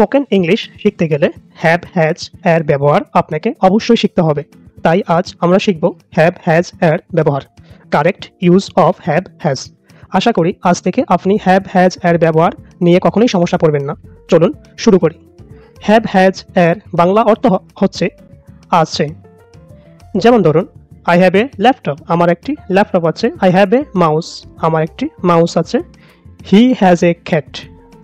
Spoken English শিখতে গেলে have has এর ব্যবহার আপনাকে অবশ্যই শিখতে হবে। তাই আজ আমরা শিখব হ্যাভ হ্যাজ এর ব্যবহার, correct use of have has. আশা করি আজ থেকে আপনি হ্যাভ হ্যাজ এর ব্যবহার নিয়ে কখনোই সমস্যা পড়বেন না। চলুন শুরু করি। হ্যাভ হ্যাজ এর বাংলা অর্থ হচ্ছে আছে। যেমন ধরুন, আই হ্যাভ এ ল্যাপটপ, আমার একটি ল্যাপটপ আছে। আই হ্যাভ এ মাউস, আমার একটি মাউস আছে। হি হ্যাজ এ ক্যাট,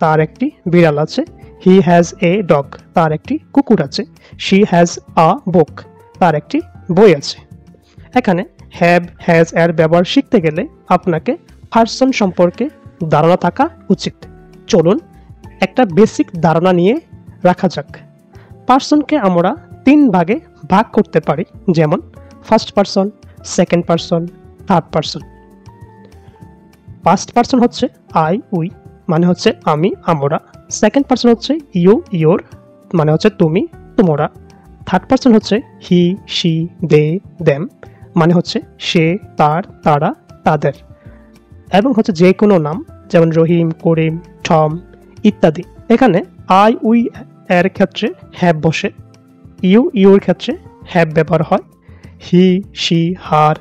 তার একটি বিড়াল আছে। হি হ্যাজ এ ডগ, তার একটি কুকুর আছে। শি হ্যাজ আ বুক, তার একটি বই আছে। এখানে হ্যাভ হ্যাজ এর ব্যবহার শিখতে গেলে আপনাকে পার্সন সম্পর্কে ধারণা থাকা উচিত। চলুন একটা বেসিক ধারণা নিয়ে রাখা যাক। পার্সনকে আমরা 3 ভাগে ভাগ করতে পারি, যেমন first person, second person, third person. First person হচ্ছে আই উই, মানে হচ্ছে আমি আমরা। সেকেন্ড পার্সন হচ্ছে ইউ ইয়োর, মানে হচ্ছে তুমি তোমরা। থার্ড পার্সন হচ্ছে হি শি দে দেম, মানে হচ্ছে সে তার তারা তাদের। এবং হচ্ছে যে কোনো নাম, যেমন রহিম, করিম, টম ইত্যাদি। এখানে আই উই এর ক্ষেত্রে হ্যাভ বসে, ইউ ইউর ক্ষেত্রে হ্যাভ ব্যবহার হয়। হি শি হার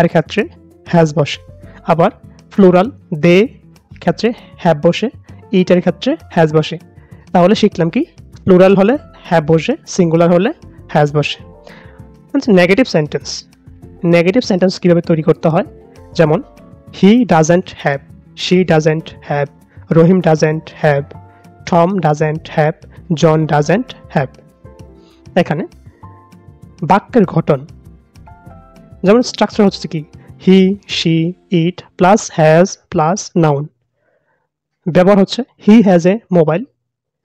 এর ক্ষেত্রে হ্যাজ বসে। আবার প্লুরাল দে ক্ষেত্রে হ্যাভ বসে, ইটের ক্ষেত্রে হ্যাজ বসে। তাহলে শিখলাম কি, প্লুরাল হলে হ্যাভ বসে, সিঙ্গুলার হলে হ্যাজ বসে। Negative sentence. নেগেটিভ সেন্টেন্স কীভাবে তৈরি করতে হয়, যেমন he doesn't have, she doesn't have, Rahim doesn't have, Tom doesn't have, John doesn't have. এখানে বাক্যের গঠন, যেমন স্ট্রাকচার হচ্ছে কি, he she it plus has plus noun. ব্যবহার হচ্ছে he has a mobile,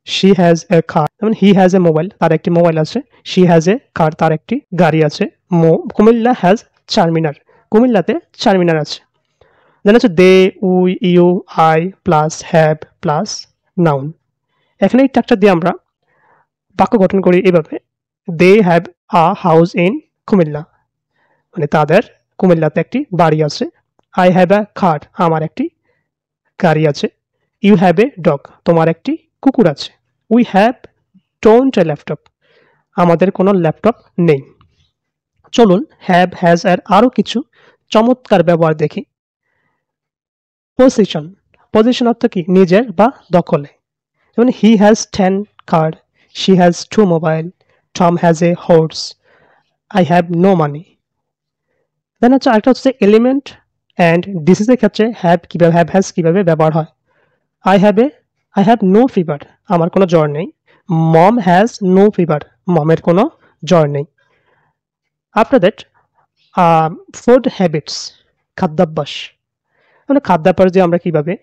she has a car. যেমন হি হ্যাজ এ মোবাইল, তার একটি মোবাইল আছে। শি হ্যাজ এ কার, তার একটি গাড়ি আছে। কুমিল্লা হ্যাজ চারমিনার, কুমিল্লাতে চারমিনার আছে। দেন হচ্ছে they we you I plus have plus noun. এখানে এই স্ট্রাকচার দিয়ে আমরা বাক্য গঠন করি এভাবে, they have a house in Comilla, মানে তাদের কুমিল্লাতে একটি বাড়ি আছে। আই হ্যাভ এ কার, আমার একটি গাড়ি আছে। ইউ হ্যাভ এ ডগ, তোমার একটি কুকুর আছে। We have don't a laptop, আমাদের কোনো ল্যাপটপ নেই। চলুন হ্যাভ হ্যাজ এর আরও কিছু চমৎকার ব্যবহার দেখি। পজিশন। পজিশন অর্থ কি, নিজের বা দখলে। যেমন he has 10 car, she has 2 mobile, Tom has a horse, I have no money. Then হচ্ছে আরেকটা হচ্ছে এলিমেন্ট অ্যান্ড ডিসিজের ক্ষেত্রে হ্যাভ হ্যাজ কিভাবে ব্যবহার হয়। আই হ্যাভ নো ফিভার, আমার কোনো জ্বর নেই। মম হ্যাজ নো ফিভার, মমের কোনো জ্বর নেই। আপনাদের ফুড হ্যাবিটস, খাদ্যাভ্যাস, মানে খাদ্যাভ্যাস দিয়ে আমরা কিভাবে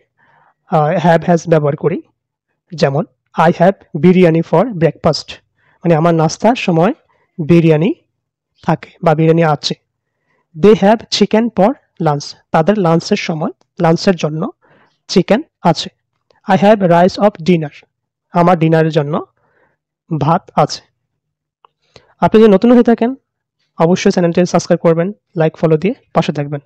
হ্যাভ হ্যাজ ব্যবহার করি। যেমন I have biryani for breakfast, মানে আমার নাস্তার সময় বিরিয়ানি থাকে বা বিরিয়ানি আছে। They have chicken for lunch, তাদের লাঞ্চের সময় লাঞ্চের জন্য চিকেন আছে। I have rice of dinner, আমার ডিনারের জন্য ভাত আছে। আপনি যদি নতুন হয়ে থাকেন অবশ্যই চ্যানেলটি সাবস্ক্রাইব করবেন, লাইক ফলো দিয়ে পাশে থাকবেন।